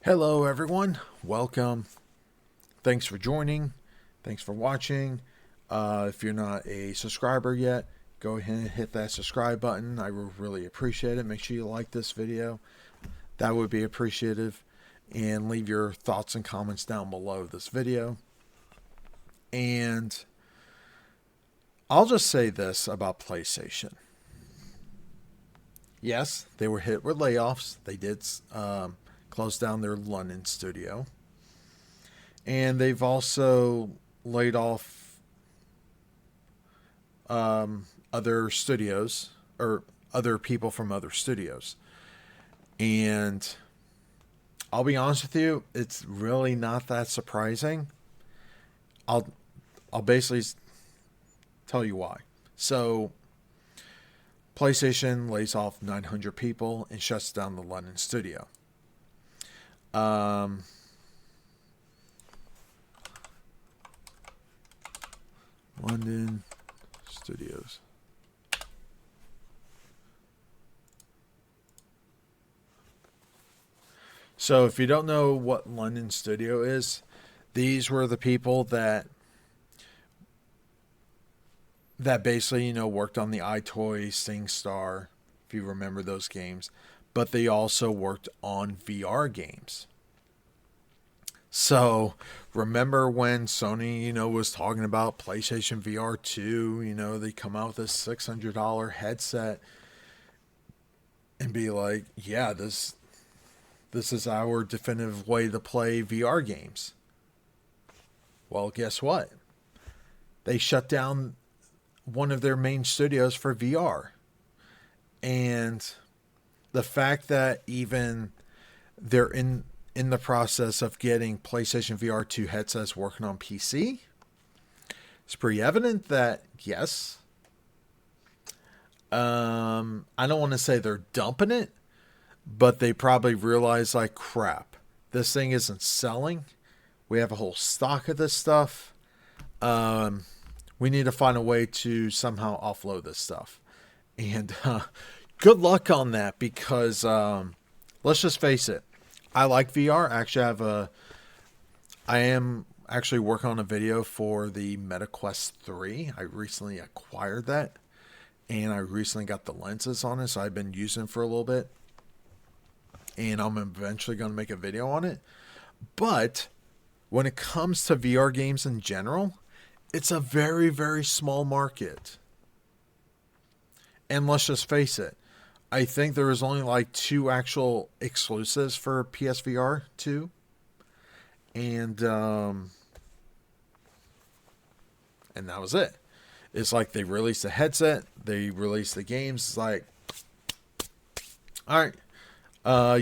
Hello, everyone. Welcome. Thanks for joining. Thanks for watching. If you're not a subscriber yet, go ahead and hit that subscribe button. I would really appreciate it. Make sure you like this video. That would be appreciative. And leave your thoughts and comments down below this video. And I'll just say this about PlayStation. Yes, they were hit with layoffs. They did close down their London studio. And they've also laid off other studios or other people from other studios. And I'll be honest with you, it's really not that surprising. I'll basically tell you why. So, PlayStation lays off 900 people and shuts down the London studio. London Studios. So if you don't know what London Studio is, these were the people that basically, worked on the iToy, SingStar, if you remember those games, but they also worked on VR games. So, remember when Sony, was talking about PlayStation VR 2, they come out with this $600 headset and be like, yeah, this is our definitive way to play VR games. Well, guess what? They shut down one of their main studios for VR. And the fact that even they're in the process of getting PlayStation VR 2 headsets working on PC, it's pretty evident that, yes, I don't want to say they're dumping it, but they probably realize, like, crap, this thing isn't selling. We have a whole stock of this stuff. We need to find a way to somehow offload this stuff. And good luck on that, because let's just face it. I like VR. Actually, I am actually working on a video for the MetaQuest 3. I recently acquired that, and I recently got the lenses on it, so I've been using it for a little bit. And I'm eventually going to make a video on it. But when it comes to VR games in general, it's a very, very small market. And let's just face it, I think there was only like 2 actual exclusives for PSVR 2. And that was it. It's like they released the headset, they released the games. It's like, all right,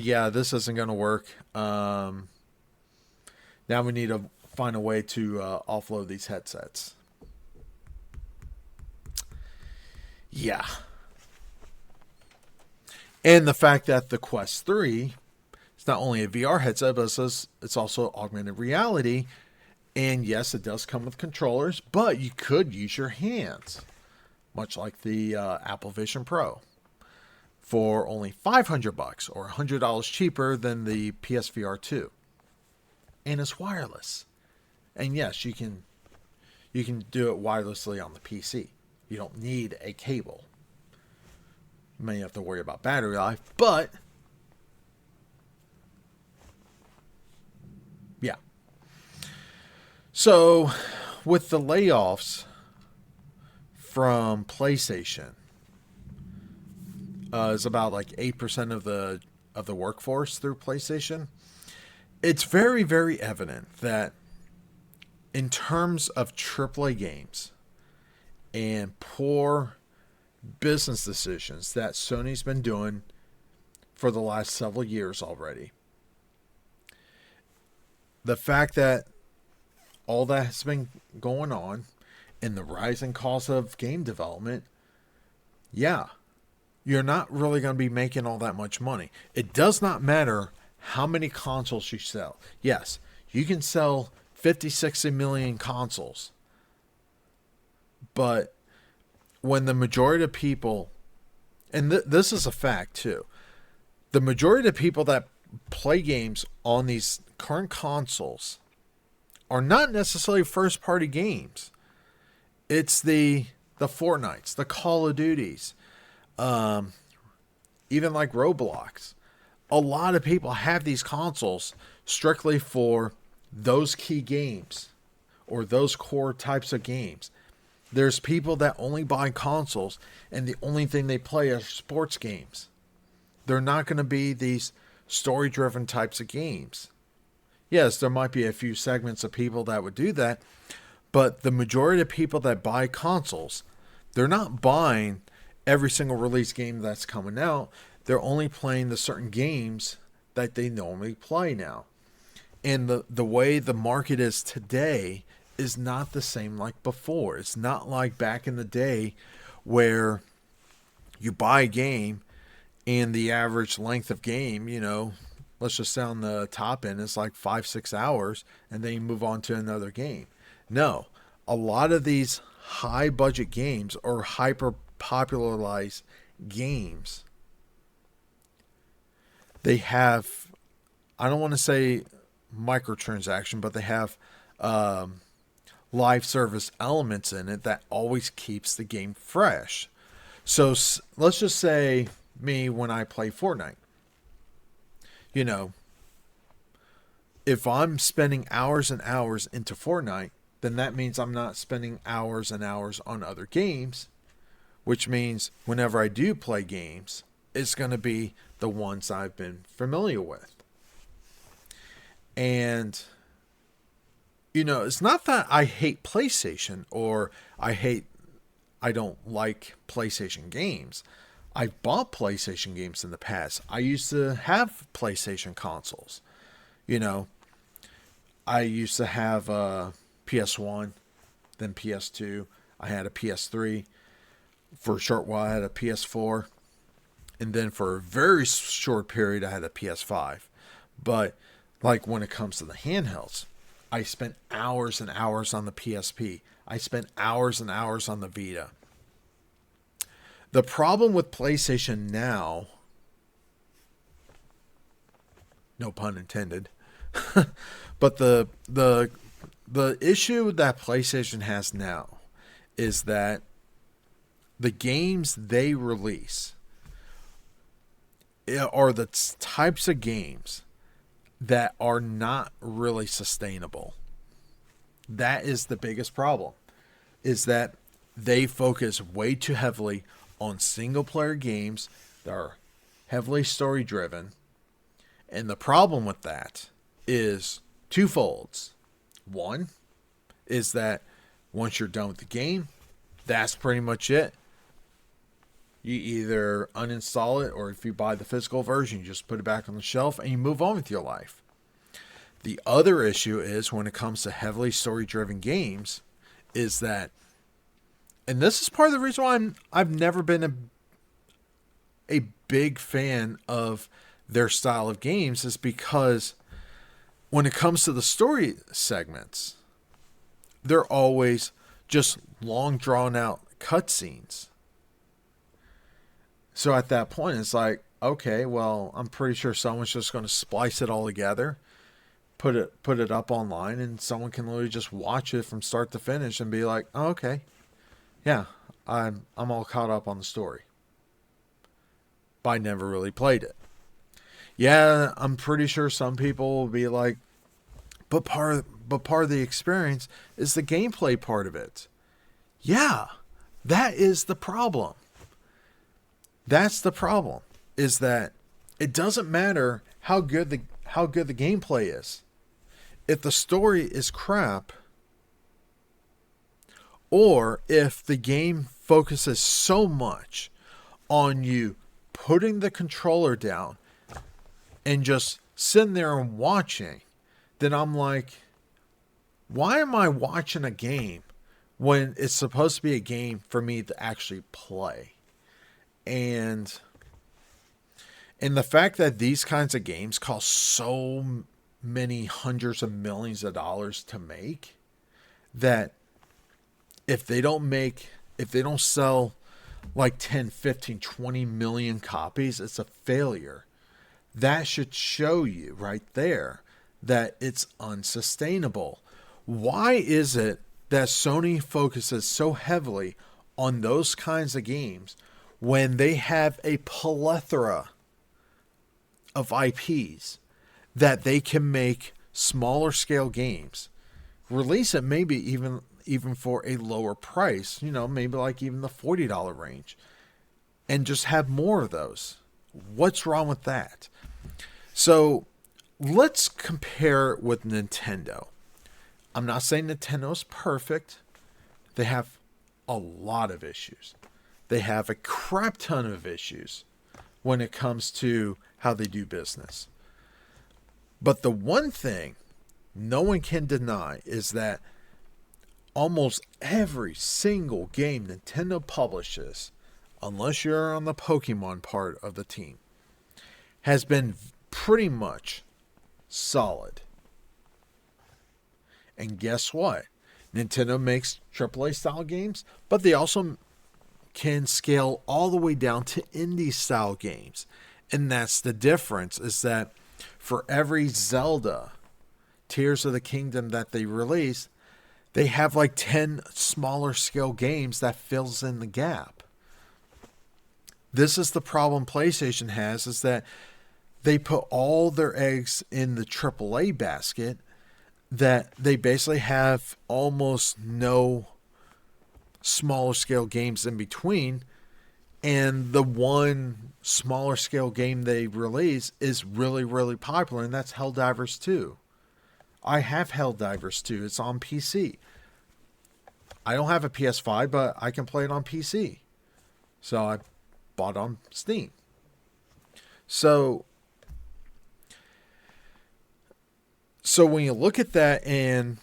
yeah, this isn't going to work. Now we need to find a way to offload these headsets. Yeah. And the fact that the Quest 3 is not only a VR headset, but it's also augmented reality. And yes, it does come with controllers, but you could use your hands, much like the Apple Vision Pro, for only $500 or $100 cheaper than the PSVR 2. And it's wireless. And yes, you can do it wirelessly on the PC. You don't need a cable. You may have to worry about battery life, but yeah. So with the layoffs from PlayStation, is about like 8% of the workforce through PlayStation. It's very, very evident that in terms of AAA games and poor business decisions that Sony's been doing for the last several years already, the fact that all that has been going on and the rising cost of game development, yeah, you're not really going to be making all that much money. It does not matter how many consoles you sell. Yes, you can sell 50, 60 million consoles. But when the majority of people, and this is a fact too, the majority of people that play games on these current consoles are not necessarily first party games. It's the Fortnites, the Call of Duties, even like Roblox. A lot of people have these consoles strictly for those key games or those core types of games. There's people that only buy consoles and the only thing they play are sports games. They're not going to be these story driven types of games. Yes, there might be a few segments of people that would do that, but the majority of people that buy consoles, they're not buying every single release game that's coming out. They're only playing the certain games that they normally play now. And the way the market is today is not the same like before. It's not like back in the day where you buy a game and the average length of game, let's just say on the top end, it's like 5-6 hours, and then you move on to another game. No, a lot of these high budget games or hyper popularized games, they have, I don't want to say microtransaction, but they have live service elements in it that always keeps the game fresh. So let's just say me when I play Fortnite, if I'm spending hours and hours into Fortnite, then that means I'm not spending hours and hours on other games, which means whenever I do play games, it's going to be the ones I've been familiar with. And, it's not that I hate PlayStation or I don't like PlayStation games. I've bought PlayStation games in the past. I used to have PlayStation consoles. I used to have a PS1, then PS2. I had a PS3. For a short while, I had a PS4. And then for a very short period, I had a PS5. But like when it comes to the handhelds, I spent hours and hours on the PSP. I spent hours and hours on the Vita. The problem with PlayStation now, no pun intended, but the issue that PlayStation has now is that the games they release are the types of games that are not really sustainable. That is the biggest problem, is that they focus way too heavily on single player games that are heavily story driven. And the problem with that is twofolds. One is that once you're done with the game, that's pretty much it. You either uninstall it, or if you buy the physical version, you just put it back on the shelf and you move on with your life. The other issue is when it comes to heavily story-driven games, is that, and this is part of the reason why I've never been a big fan of their style of games, is because when it comes to the story segments, they're always just long drawn out cutscenes. So at that point, it's like, okay, well, I'm pretty sure someone's just going to splice it all together, put it up online, and someone can literally just watch it from start to finish and be like, oh, okay, yeah, I'm all caught up on the story. But I never really played it. Yeah, I'm pretty sure some people will be like, but part of the experience is the gameplay part of it. Yeah, that is the problem. That's the problem, is that it doesn't matter how good the gameplay is. If the story is crap, or if the game focuses so much on you putting the controller down and just sitting there and watching, then I'm like, why am I watching a game when it's supposed to be a game for me to actually play? And the fact that these kinds of games cost so many hundreds of millions of dollars to make, that if they don't sell like 10, 15, 20 million copies, it's a failure. That should show you right there that it's unsustainable. Why is it that Sony focuses so heavily on those kinds of games when they have a plethora of IPs that they can make smaller scale games, release it maybe even for a lower price, maybe like even the $40 range, and just have more of those? What's wrong with that? So let's compare it with Nintendo. I'm not saying Nintendo's perfect. They have a lot of issues. They have a crap ton of issues when it comes to how they do business. But the one thing no one can deny is that almost every single game Nintendo publishes, unless you're on the Pokemon part of the team, has been pretty much solid. And guess what? Nintendo makes AAA style games, but they also can scale all the way down to indie style games. And that's the difference, is that for every Zelda Tears of the Kingdom that they release, they have like 10 smaller scale games that fills in the gap. This is the problem PlayStation has, is that they put all their eggs in the AAA basket, that they basically have almost no smaller scale games in between. And the one smaller scale game they release is really, really popular, and that's Helldivers 2. I have Helldivers 2. It's on PC. I don't have a PS5, but I can play it on PC. So I bought it on Steam. So when you look at that, and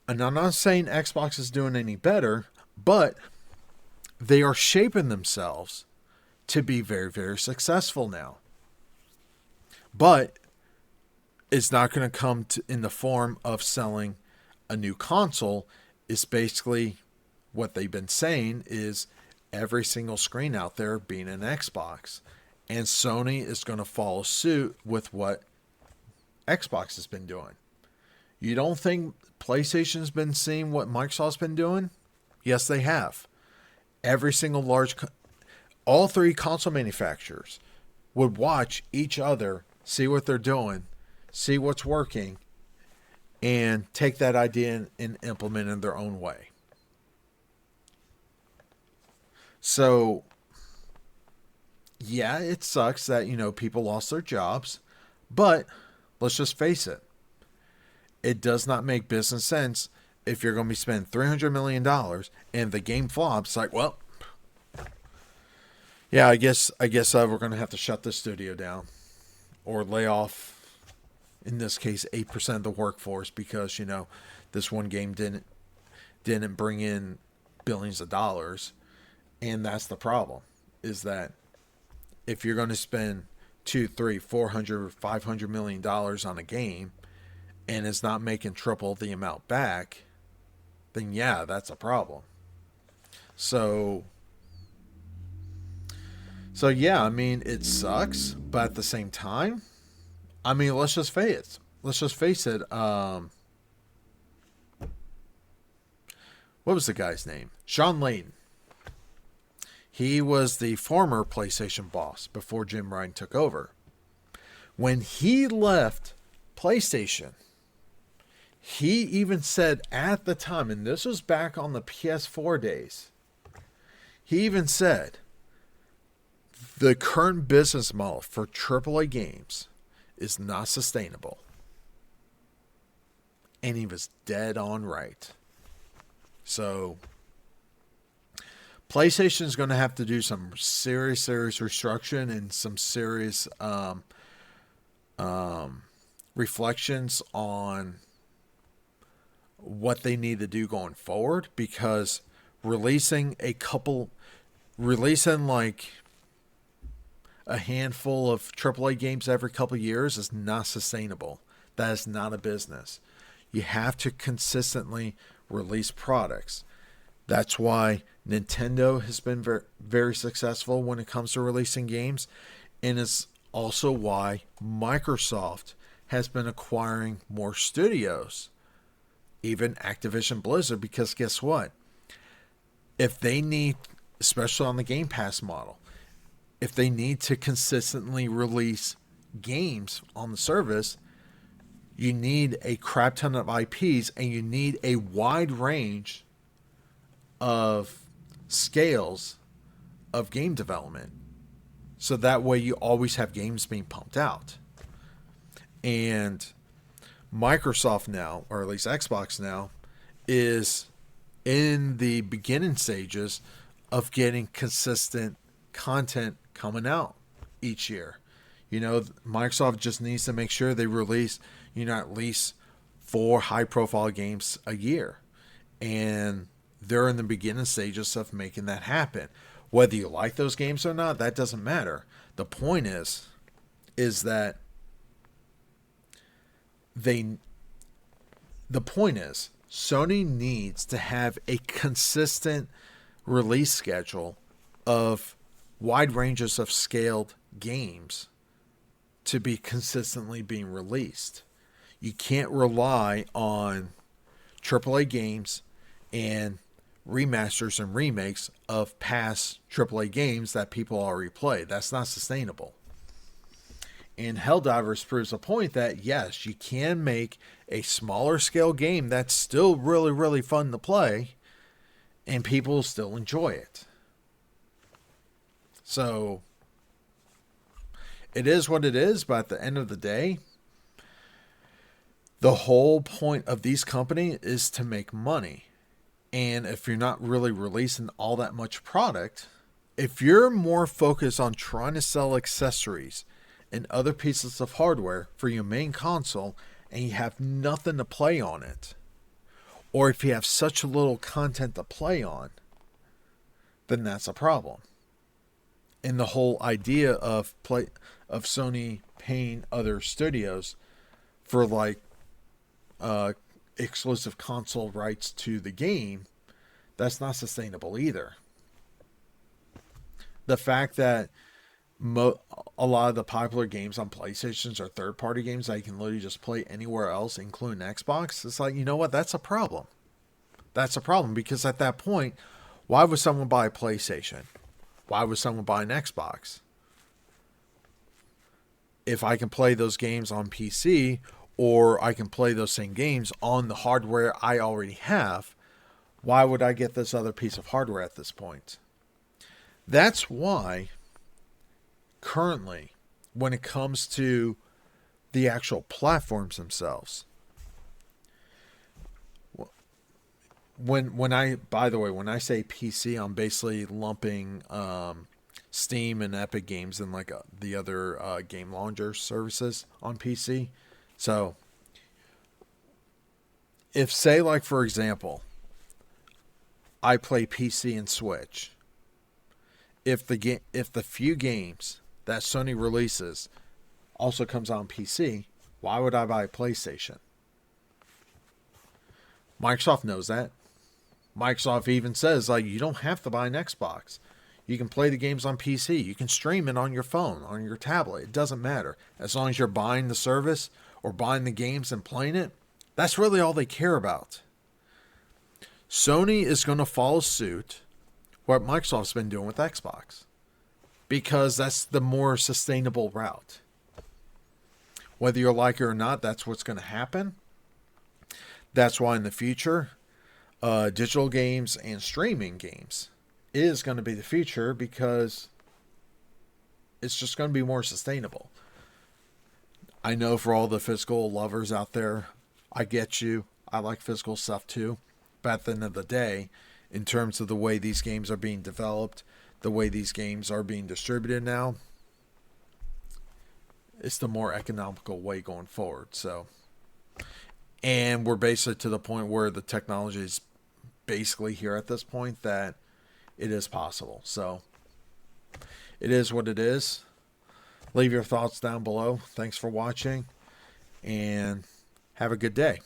I'm not saying Xbox is doing any better, but they are shaping themselves to be very, very successful now. But it's not going to come in the form of selling a new console. It's basically what they've been saying is every single screen out there being an Xbox. And Sony is going to follow suit with what Xbox has been doing. You don't think PlayStation's been seeing what Microsoft's been doing? Yes, they have. Every single all three console manufacturers would watch each other, see what they're doing, see what's working, and take that idea and implement it in their own way. So, yeah, it sucks that, people lost their jobs, but let's just face it. It does not make business sense if you're going to be spending $300 million and the game flops. Like, well, yeah, I guess we're going to have to shut the studio down or lay off, in this case, 8% of the workforce because, this one game didn't bring in billions of dollars. And that's the problem, is that if you're going to spend $200, $300, $400, $500 million on a game and it's not making triple the amount back, then yeah, that's a problem. So yeah, I mean, it sucks, but at the same time, I mean, let's just face it. What was the guy's name? Sean Layden. He was the former PlayStation boss before Jim Ryan took over. When he left PlayStation, he even said at the time, and this was back on the PS4 days, he even said the current business model for AAA games is not sustainable. And he was dead on right. So PlayStation is going to have to do some serious restructuring and some serious reflections on what they need to do going forward, because releasing like a handful of AAA games every couple of years is not sustainable. That is not a business. You have to consistently release products. That's why Nintendo has been very, very successful when it comes to releasing games, and it's also why Microsoft has been acquiring more studios, even Activision Blizzard, because guess what? If they need, especially on the Game Pass model, if they need to consistently release games on the service, you need a crap ton of IPs and you need a wide range of scales of game development. So that way you always have games being pumped out. And Microsoft now, or at least Xbox now, is in the beginning stages of getting consistent content coming out each year. Microsoft just needs to make sure they release, at least 4 high-profile games a year. And they're in the beginning stages of making that happen. Whether you like those games or not, that doesn't matter. The point is that Sony needs to have a consistent release schedule of wide ranges of scaled games to be consistently being released. You can't rely on AAA games and remasters and remakes of past AAA games that people already play. That's not sustainable. And Helldivers proves a point that yes, you can make a smaller scale game that's still really, really fun to play and people still enjoy it. So it is what it is, but at the end of the day, the whole point of these companies is to make money. And if you're not really releasing all that much product, if you're more focused on trying to sell accessories and other pieces of hardware for your main console and you have nothing to play on it, or if you have such little content to play on, then that's a problem. And the whole idea of Sony paying other studios for exclusive console rights to the game, that's not sustainable either. The fact that a lot of the popular games on PlayStations are third-party games that you can literally just play anywhere else, including Xbox, it's like, you know what? That's a problem. That's a problem because at that point, why would someone buy a PlayStation? Why would someone buy an Xbox? If I can play those games on PC, or I can play those same games on the hardware I already have, why would I get this other piece of hardware at this point? That's why currently, when it comes to the actual platforms themselves, when I say PC, I'm basically lumping Steam and Epic Games and the other game launcher services on PC. So, if say for example, I play PC and Switch, if the few games that Sony releases also comes on PC, why would I buy a PlayStation? Microsoft knows that. Microsoft even says you don't have to buy an Xbox. You can play the games on PC. You can stream it on your phone, on your tablet. It doesn't matter. As long as you're buying the service or buying the games and playing it, that's really all they care about. Sony is going to follow suit what Microsoft's been doing with Xbox, because that's the more sustainable route. Whether you like it or not, that's what's going to happen. That's why in the future, digital games and streaming games is going to be the future, because it's just going to be more sustainable. I know for all the physical lovers out there, I get you. I like physical stuff too. But at the end of the day, in terms of the way these games are being developed, the way these games are being distributed now, it's the more economical way going forward. So, and we're basically to the point where the technology is basically here at this point that it is possible. So, it is what it is. Leave your thoughts down below. Thanks for watching, and have a good day.